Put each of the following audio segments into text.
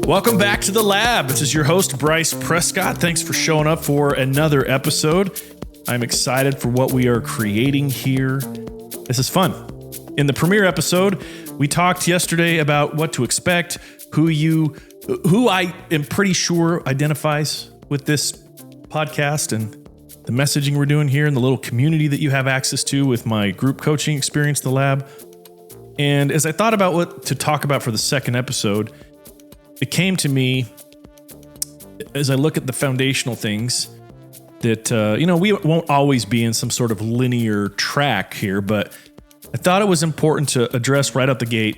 Welcome back to the lab. This is your host, Bryce Prescott. Thanks for showing up for another episode. I'm excited for what we are creating here. This is fun. In the premiere episode, we talked yesterday about what to expect, who I am pretty sure identifies with this podcast and the messaging we're doing here and the little community that you have access to with my group coaching experience, the lab. And as I thought about what to talk about for the second episode, it came to me as I look at the foundational things that, we won't always be in some sort of linear track here, but I thought it was important to address right out the gate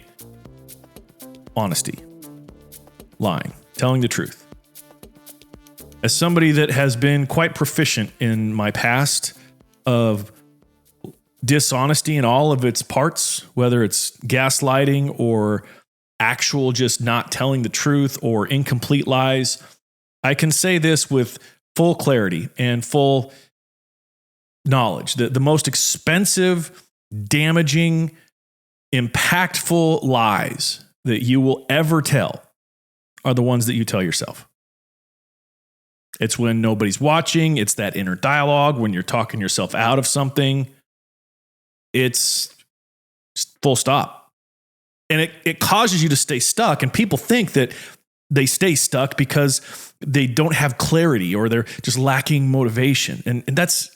honesty, lying, telling the truth. As somebody that has been quite proficient in my past of dishonesty in all of its parts, whether it's gaslighting or actual just not telling the truth or incomplete lies, I can say this with full clarity and full knowledge that the most expensive, damaging, impactful lies that you will ever tell are the ones that you tell yourself. It's when nobody's watching. It's that inner dialogue when you're talking yourself out of something. It's just full stop. And it causes you to stay stuck. And people think that they stay stuck because they don't have clarity or they're just lacking motivation. And that's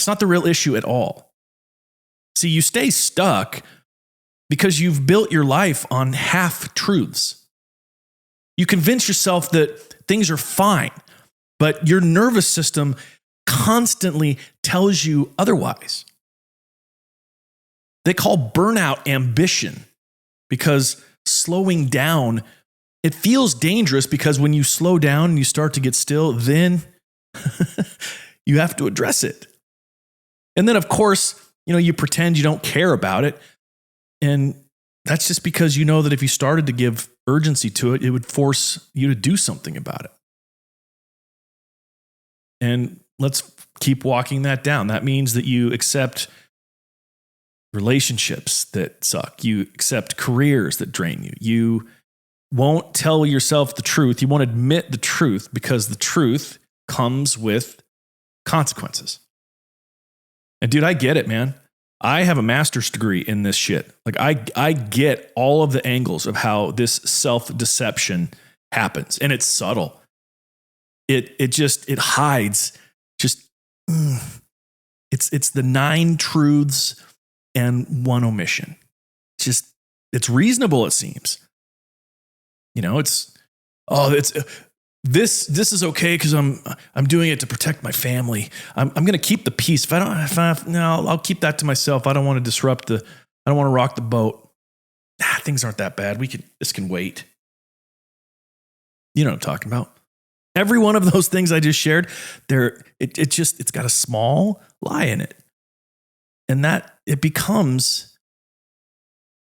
not the real issue at all. See, you stay stuck because you've built your life on half truths. You convince yourself that things are fine, but your nervous system constantly tells you otherwise. They call burnout ambition. Because slowing down, it feels dangerous because when you slow down and you start to get still, then you have to address it. And then, of course, you pretend you don't care about it. And that's just because you know that if you started to give urgency to it, it would force you to do something about it. And let's keep walking that down. That means that you accept relationships that suck. You accept careers that drain you. You won't tell yourself the truth. You won't admit the truth because the truth comes with consequences. And dude, I get it, man. I have a master's degree in this shit. Like I get all of the angles of how this self-deception happens. And it's subtle. It hides just, it's the 9 truths and 1 omission. It's reasonable, it seems. This is okay because I'm doing it to protect my family. I'm going to keep the peace. I'll keep that to myself. I don't want to disrupt I don't want to rock the boat. Things aren't that bad. This can wait. You know what I'm talking about. Every one of those things I just shared, it's got a small lie in it. And that it becomes,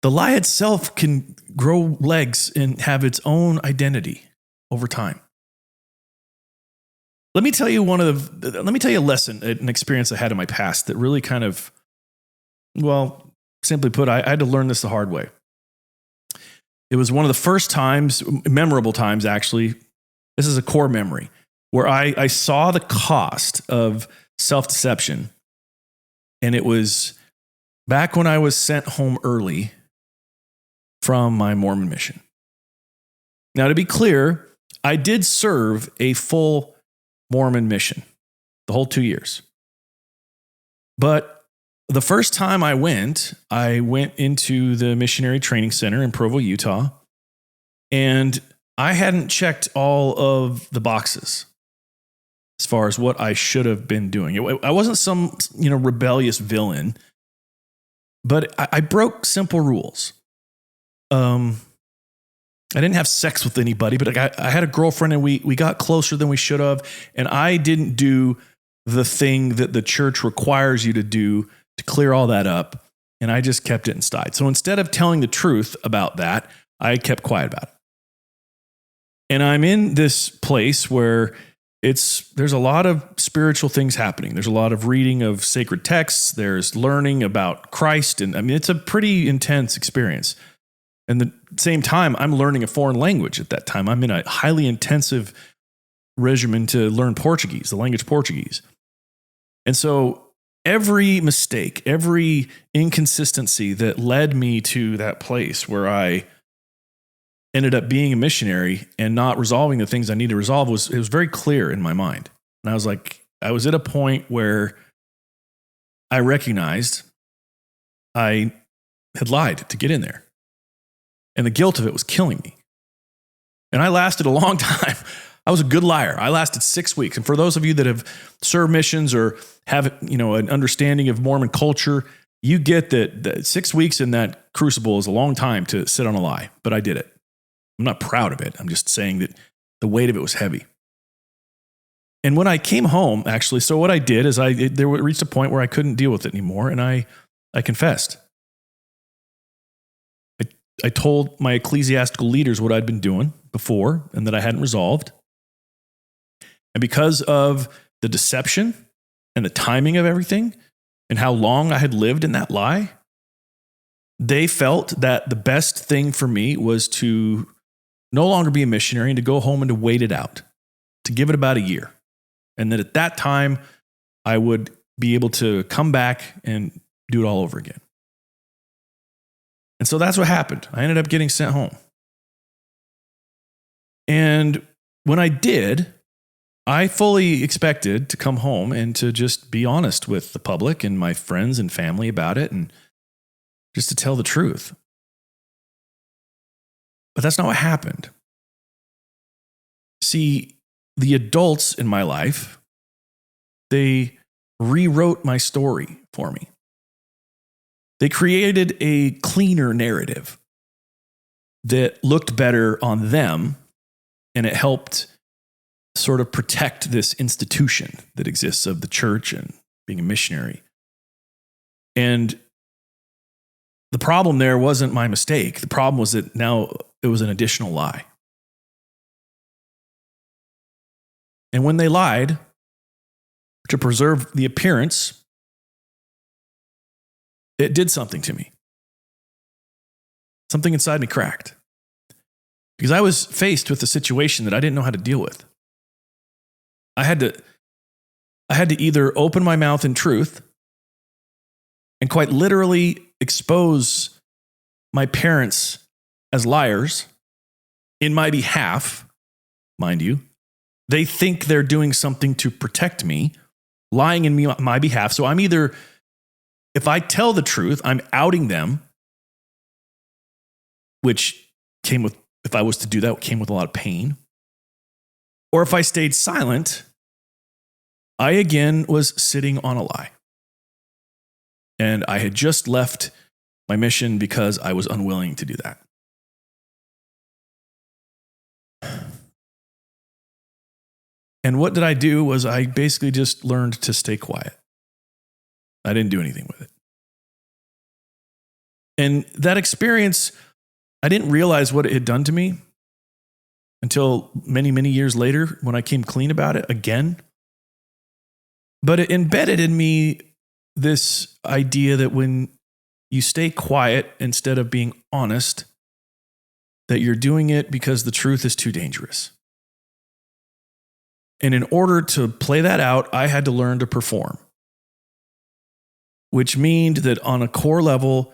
the lie itself can grow legs and have its own identity over time. Let me tell you a lesson, an experience I had in my past that really kind of, simply put, I had to learn this the hard way. It was one of the first times, memorable times actually, this is a core memory, where I saw the cost of self-deception. And it was back when I was sent home early from my Mormon mission. Now, to be clear, I did serve a full Mormon mission, the whole 2 years. But the first time I went into the missionary training center in Provo, Utah, and I hadn't checked all of the boxes as far as what I should have been doing. I wasn't some, rebellious villain, but I broke simple rules. I didn't have sex with anybody, but I had a girlfriend and we got closer than we should have. And I didn't do the thing that the church requires you to do to clear all that up. And I just kept it inside. So instead of telling the truth about that, I kept quiet about it. And I'm in this place where there's a lot of spiritual things happening. There's a lot of reading of sacred texts. There's learning about Christ. And it's a pretty intense experience. And at the same time, I'm learning a foreign language at that time. I'm in a highly intensive regimen to learn Portuguese, the language Portuguese. And so every mistake, every inconsistency that led me to that place where I ended up being a missionary and not resolving the things I need to resolve it was very clear in my mind. And I was at a point where I recognized I had lied to get in there. And the guilt of it was killing me. And I lasted a long time. I was a good liar. I lasted 6 weeks. And for those of you that have served missions or have, an understanding of Mormon culture, you get that 6 weeks in that crucible is a long time to sit on a lie. But I did it. I'm not proud of it. I'm just saying that the weight of it was heavy. And when I came home, actually, so what I did is there reached a point where I couldn't deal with it anymore, and I confessed. I told my ecclesiastical leaders what I'd been doing before and that I hadn't resolved. And because of the deception and the timing of everything and how long I had lived in that lie, they felt that the best thing for me was to no longer be a missionary and to go home and to wait it out, to give it about a year. And that at that time, I would be able to come back and do it all over again. And so that's what happened. I ended up getting sent home. And when I did, I fully expected to come home and to just be honest with the public and my friends and family about it and just to tell the truth. But that's not what happened. See, the adults in my life, they rewrote my story for me. They created a cleaner narrative that looked better on them, and it helped sort of protect this institution that exists of the church and being a missionary. And the problem there wasn't my mistake. The problem was that now it was an additional lie. And when they lied to preserve the appearance, it did something to me. Something inside me cracked. Because I was faced with a situation that I didn't know how to deal with. I had to either open my mouth in truth and quite literally expose my parents as liars in my behalf, mind you. They think they're doing something to protect me, lying in my behalf. So I'm either, if I tell the truth, I'm outing them, which came with, if I was to do that, came with a lot of pain. Or if I stayed silent, I again was sitting on a lie. And I had just left my mission because I was unwilling to do that. And what did I do was I basically just learned to stay quiet. I didn't do anything with it. And that experience, I didn't realize what it had done to me until many, many years later when I came clean about it again. But it embedded in me this idea that when you stay quiet instead of being honest, that you're doing it because the truth is too dangerous. And in order to play that out, I had to learn to perform, which meant that on a core level,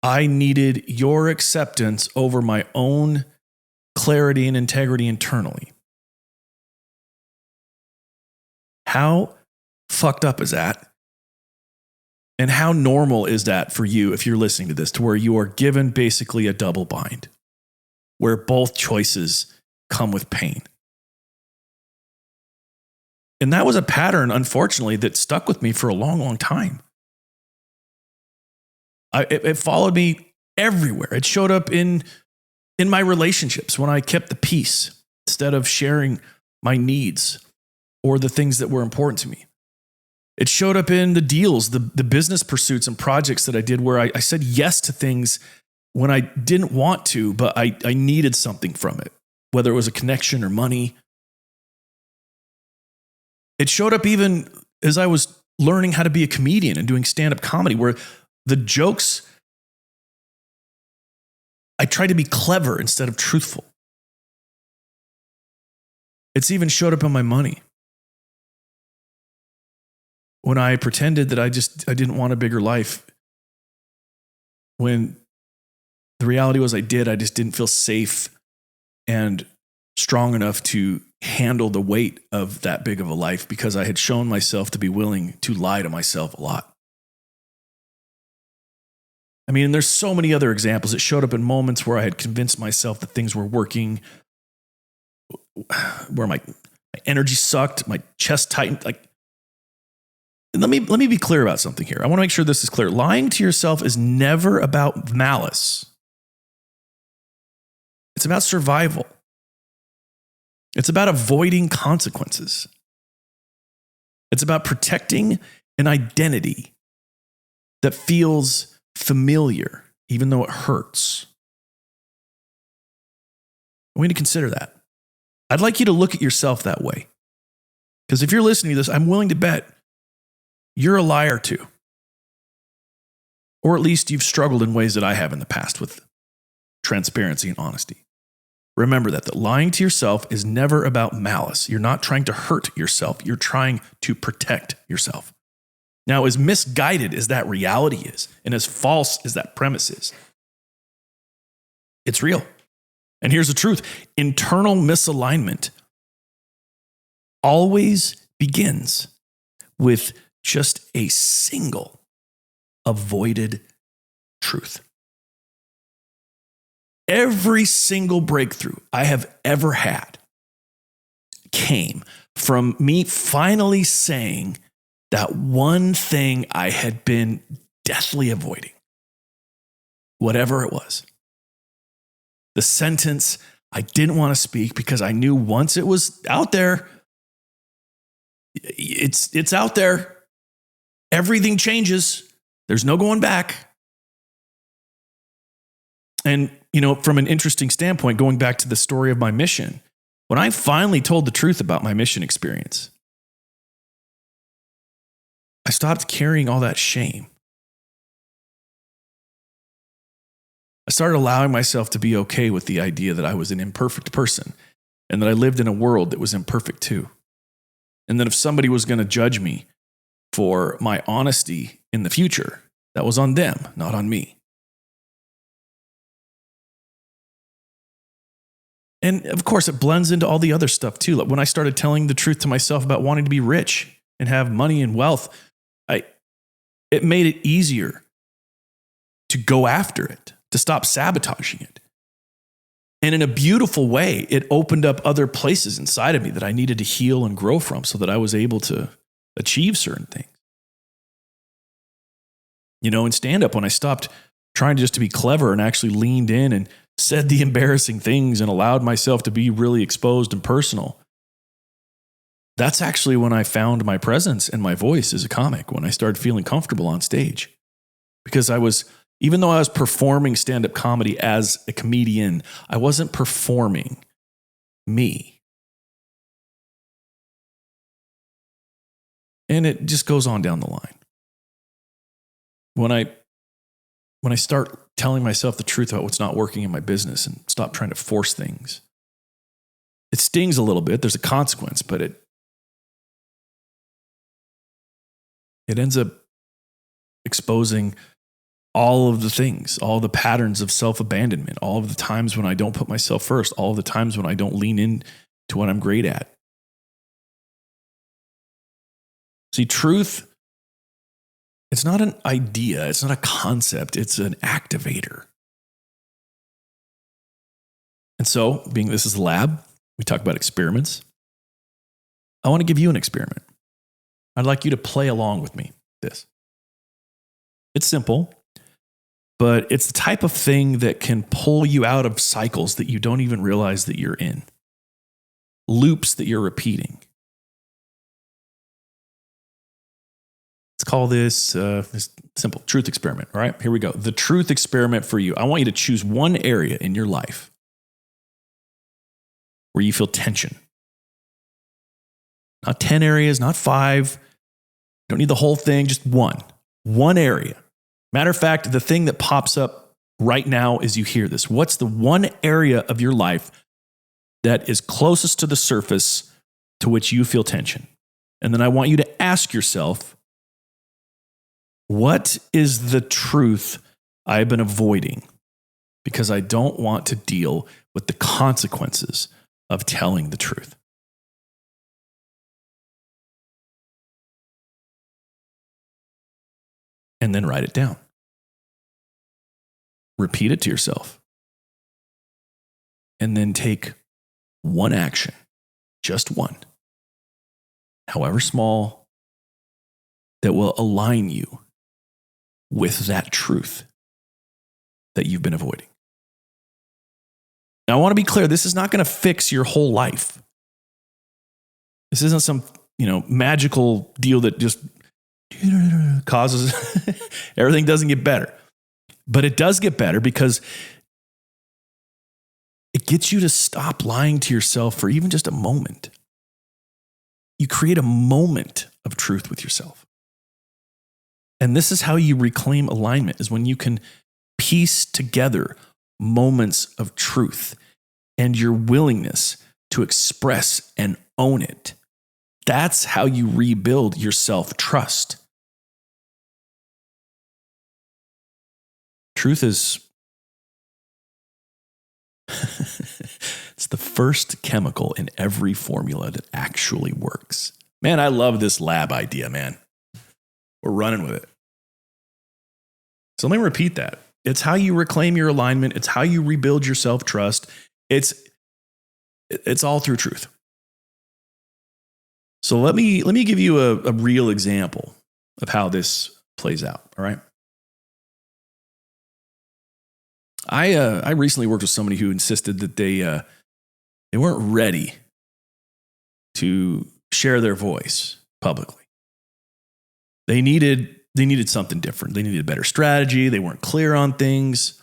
I needed your acceptance over my own clarity and integrity internally. How fucked up is that? And how normal is that for you if you're listening to this, to where you are given basically a double bind, where both choices come with pain? And that was a pattern, unfortunately, that stuck with me for a long, long time. It followed me everywhere. It showed up in my relationships when I kept the peace instead of sharing my needs or the things that were important to me. It showed up in the deals, the business pursuits and projects that I did where I said yes to things when I didn't want to, but I needed something from it, whether it was a connection or money. It showed up even as I was learning how to be a comedian and doing stand-up comedy, where the jokes I tried to be clever instead of truthful. It's even showed up in my money. When I pretended that I didn't want a bigger life, when the reality was I just didn't feel safe and strong enough to handle the weight of that big of a life because I had shown myself to be willing to lie to myself a lot. I mean, and there's so many other examples. It showed up in moments where I had convinced myself that things were working, where my energy sucked, my chest tightened. Like, let me be clear about something here. I want to make sure this is clear. Lying to yourself is never about malice. It's about survival. It's about avoiding consequences. It's about protecting an identity that feels familiar, even though it hurts. We need to consider that. I'd like you to look at yourself that way. Because if you're listening to this, I'm willing to bet you're a liar too. Or at least you've struggled in ways that I have in the past with transparency and honesty. Remember that lying to yourself is never about malice. You're not trying to hurt yourself. You're trying to protect yourself. Now, as misguided as that reality is, and as false as that premise is, it's real. And here's the truth. Internal misalignment always begins with just a single avoided truth. Every single breakthrough I have ever had came from me finally saying that one thing I had been deathly avoiding, whatever it was. The sentence I didn't want to speak because I knew once it was out there, it's out there. Everything changes. There's no going back. And, from an interesting standpoint, going back to the story of my mission, when I finally told the truth about my mission experience, I stopped carrying all that shame. I started allowing myself to be okay with the idea that I was an imperfect person and that I lived in a world that was imperfect too. And that if somebody was going to judge me for my honesty in the future, that was on them, not on me. And of course, it blends into all the other stuff too. Like when I started telling the truth to myself about wanting to be rich and have money and wealth, it made it easier to go after it, to stop sabotaging it. And in a beautiful way, it opened up other places inside of me that I needed to heal and grow from so that I was able to achieve certain things. In stand-up, when I stopped trying just to be clever and actually leaned in and said the embarrassing things and allowed myself to be really exposed and personal, that's actually when I found my presence and my voice as a comic, when I started feeling comfortable on stage. Because even though I was performing stand-up comedy as a comedian, I wasn't performing me. And it just goes on down the line. When I start telling myself the truth about what's not working in my business and stop trying to force things, it stings a little bit. There's a consequence, but it ends up exposing all of the things, all the patterns of self-abandonment, all of the times when I don't put myself first, all of the times when I don't lean in to what I'm great at. See, truth, it's not an idea. It's not a concept. It's an activator. And so, being this is a lab, we talk about experiments. I want to give you an experiment. I'd like you to play along with me. It's simple, but it's the type of thing that can pull you out of cycles that you don't even realize that you're in. Loops that you're repeating. Let's call this simple truth experiment. All right, here we go. The truth experiment for you. I want you to choose one area in your life where you feel tension. Not 10 areas, not 5. You don't need the whole thing, just one area. Matter of fact, the thing that pops up right now as you hear this? What's the one area of your life that is closest to the surface to which you feel tension? And then I want you to ask yourself, what is the truth I've been avoiding because I don't want to deal with the consequences of telling the truth? And then write it down. Repeat it to yourself. And then take one action, just one, however small, that will align you with that truth that you've been avoiding. Now, I want to be clear, this is not going to fix your whole life. This isn't some, magical deal that just causes everything doesn't get better. But it does get better because it gets you to stop lying to yourself for even just a moment. You create a moment of truth with yourself. And this is how you reclaim alignment, is when you can piece together moments of truth and your willingness to express and own it. That's how you rebuild your self-trust. Truth is, it's the first chemical in every formula that actually works. Man, I love this lab idea, man. We're running with it. So let me repeat that. It's how you reclaim your alignment. It's how you rebuild your self-trust. It's all through truth. So let me give you a real example of how this plays out. All right. I recently worked with somebody who insisted that they weren't ready to share their voice publicly. They needed something different. They needed a better strategy. They weren't clear on things.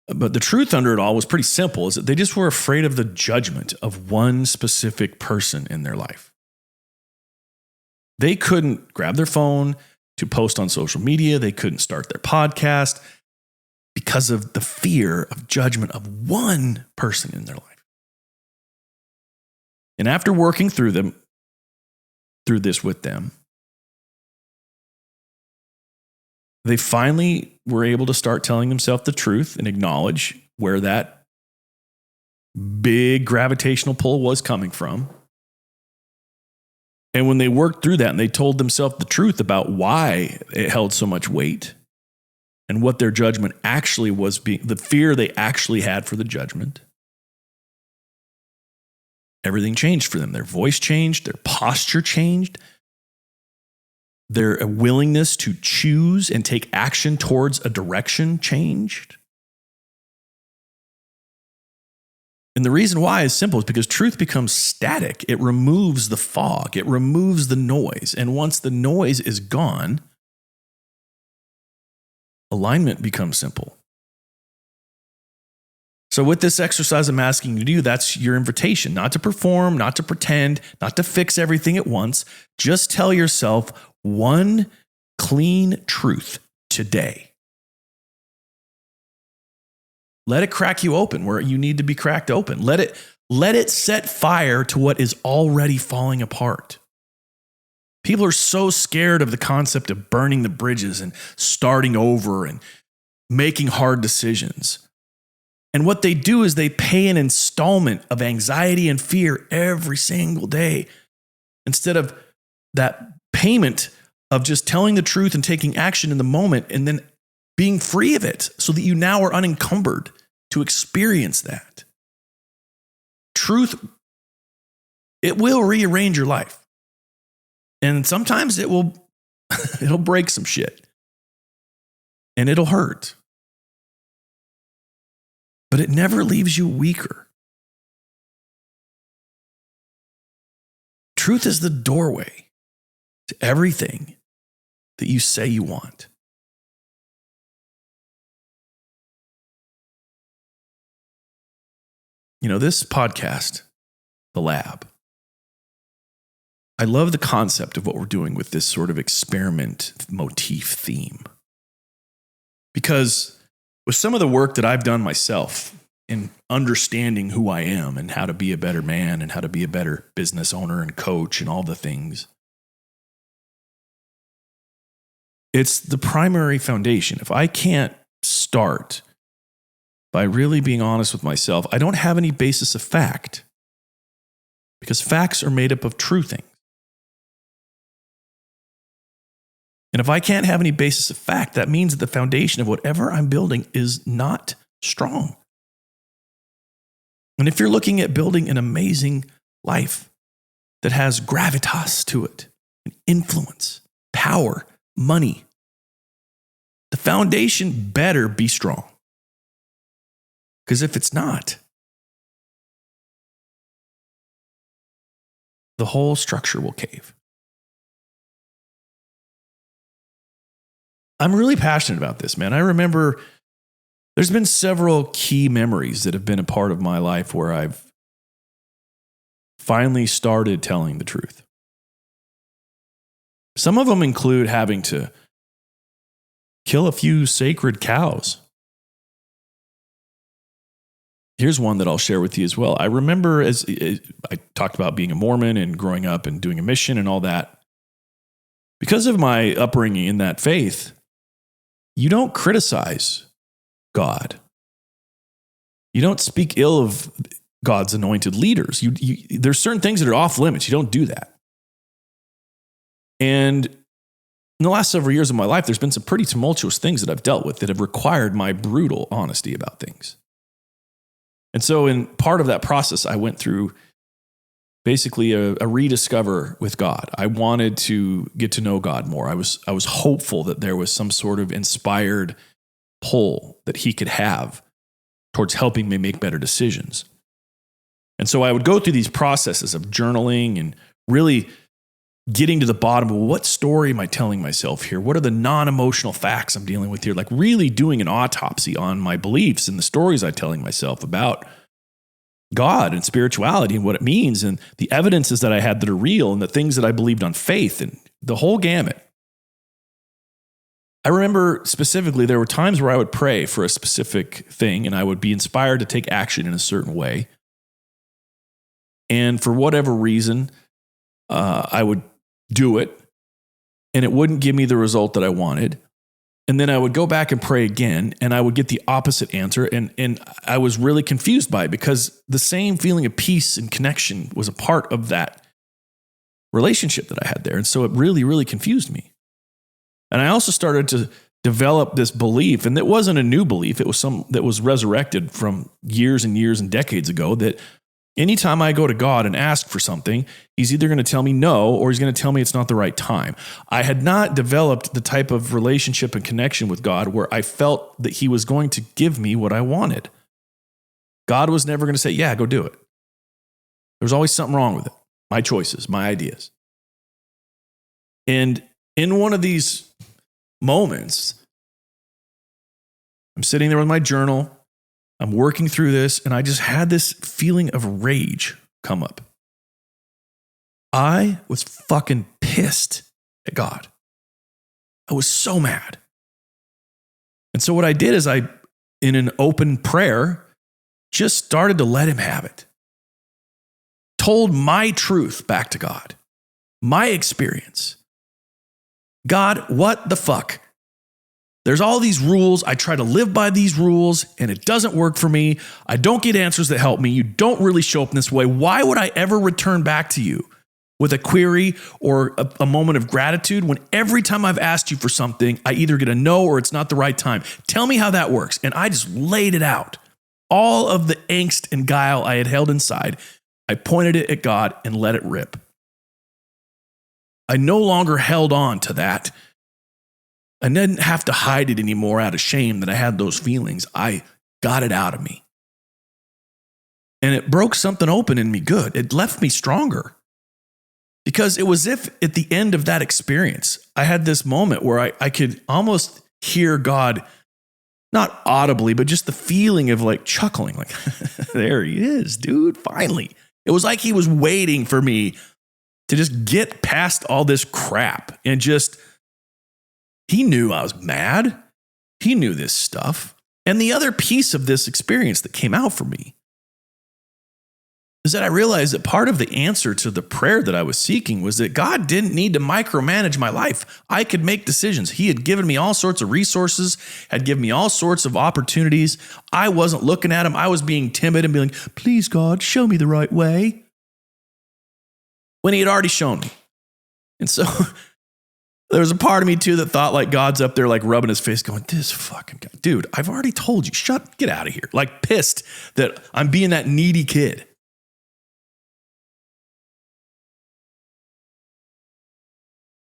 But the truth under it all was pretty simple, is that they just were afraid of the judgment of one specific person in their life. They couldn't grab their phone to post on social media. They couldn't start their podcast because of the fear of judgment of one person in their life. And after working through this with them, they finally were able to start telling themselves the truth and acknowledge where that big gravitational pull was coming from. And when they worked through that and they told themselves the truth about why it held so much weight and what their judgment actually was, the fear they actually had for the judgment, everything changed for them. Their voice changed, their posture changed, their willingness to choose and take action towards a direction changed. And the reason why is simple, is because truth becomes static. It removes the fog. It removes the noise. And once the noise is gone, alignment becomes simple. So with this exercise I'm asking you to do, that's your invitation, not to perform, not to pretend, not to fix everything at once. Just tell yourself one clean truth today. Let it crack you open where you need to be cracked open. Let it set fire to what is already falling apart. People are so scared of the concept of burning the bridges and starting over and making hard decisions. And what they do is they pay an installment of anxiety and fear every single day, instead of that payment of just telling the truth and taking action in the moment and then being free of it so that you now are unencumbered to experience that. Truth, it will rearrange your life. And sometimes it'll break some shit. And it'll hurt. But it never leaves you weaker. Truth is the doorway to everything that you say you want. This podcast, The Lab, I love the concept of what we're doing with this sort of experiment motif theme. Because with some of the work that I've done myself in understanding who I am and how to be a better man and how to be a better business owner and coach and all the things, it's the primary foundation. If I can't start by really being honest with myself, I don't have any basis of fact, because facts are made up of true things. And if I can't have any basis of fact, that means that the foundation of whatever I'm building is not strong. And if you're looking at building an amazing life that has gravitas to it, influence, power, money, the foundation better be strong. Because if it's not, the whole structure will cave. I'm really passionate about this, man. I remember there's been several key memories that have been a part of my life where I've finally started telling the truth. Some of them include having to kill a few sacred cows. Here's one that I'll share with you as well. I remember as I talked about being a Mormon and growing up and doing a mission and all that. Because of my upbringing in that faith, you don't criticize God. You don't speak ill of God's anointed leaders. There's certain things that are off limits. You don't do that. And in the last several years of my life, there's been some pretty tumultuous things that I've dealt with that have required my brutal honesty about things. And so in part of that process, I went through basically a rediscover with God. I wanted to get to know God more. I was hopeful that there was some sort of inspired pull that he could have towards helping me make better decisions. And so I would go through these processes of journaling and really getting to the bottom of what story am I telling myself here? What are the non-emotional facts I'm dealing with here? Like really doing an autopsy on my beliefs and the stories I'm telling myself about God and spirituality and what it means and the evidences that I had that are real and the things that I believed on faith and the whole gamut. I remember specifically there were times where I would pray for a specific thing and I would be inspired to take action in a certain way. And for whatever reason, I would do it and it wouldn't give me the result that I wanted. And then I would go back and pray again and I would get the opposite answer. And I was really confused by it because the same feeling of peace and connection was a part of that relationship that I had there. And so it really, really confused me. And I also started to develop this belief, and it wasn't a new belief. It was some that was resurrected from years and years and decades ago, that anytime I go to God and ask for something, he's either going to tell me no, or he's going to tell me it's not the right time. I had not developed the type of relationship and connection with God where I felt that he was going to give me what I wanted. God was never going to say, yeah, go do it. There was always something wrong with it. My choices, my ideas. And in one of these moments, I'm sitting there with my journal, I'm working through this, and I just had this feeling of rage come up. I was fucking pissed at God. I was so mad. And so what I did is I, in an open prayer, just started to let him have it. Told my truth back to God, my experience. God, what the fuck? There's all these rules. I try to live by these rules and it doesn't work for me. I don't get answers that help me. You don't really show up in this way. Why would I ever return back to you with a query or a moment of gratitude when every time I've asked you for something, I either get a no or it's not the right time? Tell me how that works. And I just laid it out. All of the angst and guile I had held inside, I pointed it at God and let it rip. I no longer held on to that. I didn't have to hide it anymore out of shame that I had those feelings. I got it out of me. And it broke something open in me good. It left me stronger. Because it was as if at the end of that experience, I had this moment where I could almost hear God, not audibly, but just the feeling of like chuckling, like, there he is, dude, finally. It was like he was waiting for me to just get past all this crap and just, he knew I was mad. He knew this stuff. And the other piece of this experience that came out for me is that I realized that part of the answer to the prayer that I was seeking was that God didn't need to micromanage my life. I could make decisions. He had given me all sorts of resources, had given me all sorts of opportunities. I wasn't looking at him. I was being timid and being like, please, God, show me the right way. When he had already shown me. And so there was a part of me too that thought like God's up there like rubbing his face going, this fucking guy, dude, I've already told you, get out of here. Like pissed that I'm being that needy kid.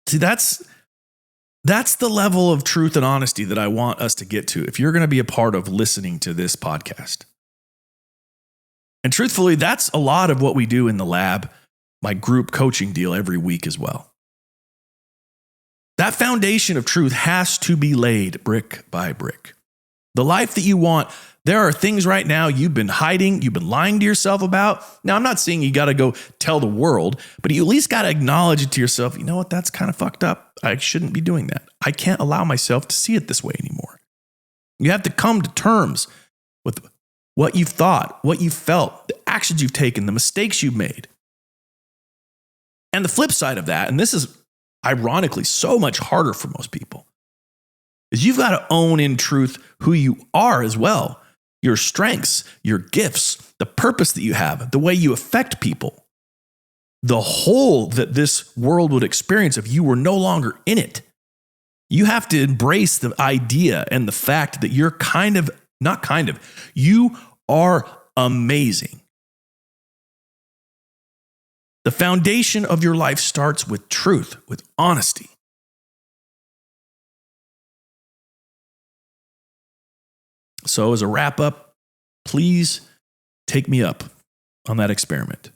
See, that's the level of truth and honesty that I want us to get to if you're going to be a part of listening to this podcast. And truthfully, that's a lot of what we do in the lab, my group coaching deal every week as well. That foundation of truth has to be laid brick by brick. The life that you want, there are things right now you've been hiding, you've been lying to yourself about. Now, I'm not saying you got to go tell the world, but you at least got to acknowledge it to yourself. You know what? That's kind of fucked up. I shouldn't be doing that. I can't allow myself to see it this way anymore. You have to come to terms with what you've thought, what you've felt, the actions you've taken, the mistakes you've made. And the flip side of that, and this is ironically so much harder for most people, is you've got to own in truth who you are as well. Your strengths, your gifts, the purpose that you have, the way you affect people, the whole that this world would experience if you were no longer in it. You have to embrace the idea and the fact that you're you are amazing. The foundation of your life starts with truth, with honesty. So as a wrap up, please take me up on that experiment.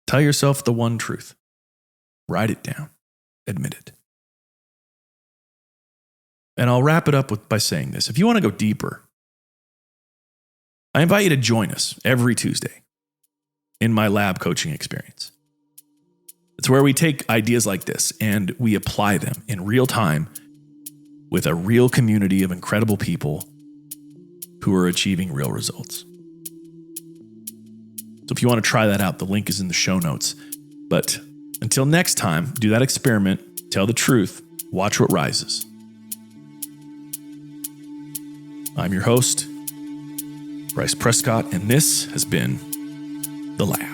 Tell yourself the one truth. Write it down. Admit it. And I'll wrap it up by saying this. If you want to go deeper, I invite you to join us every Tuesday in my lab coaching experience. It's where we take ideas like this and we apply them in real time with a real community of incredible people who are achieving real results. So if you want to try that out, the link is in the show notes. But until next time, do that experiment, tell the truth, watch what rises. I'm your host, Bryce Prescott, and this has been The Lab.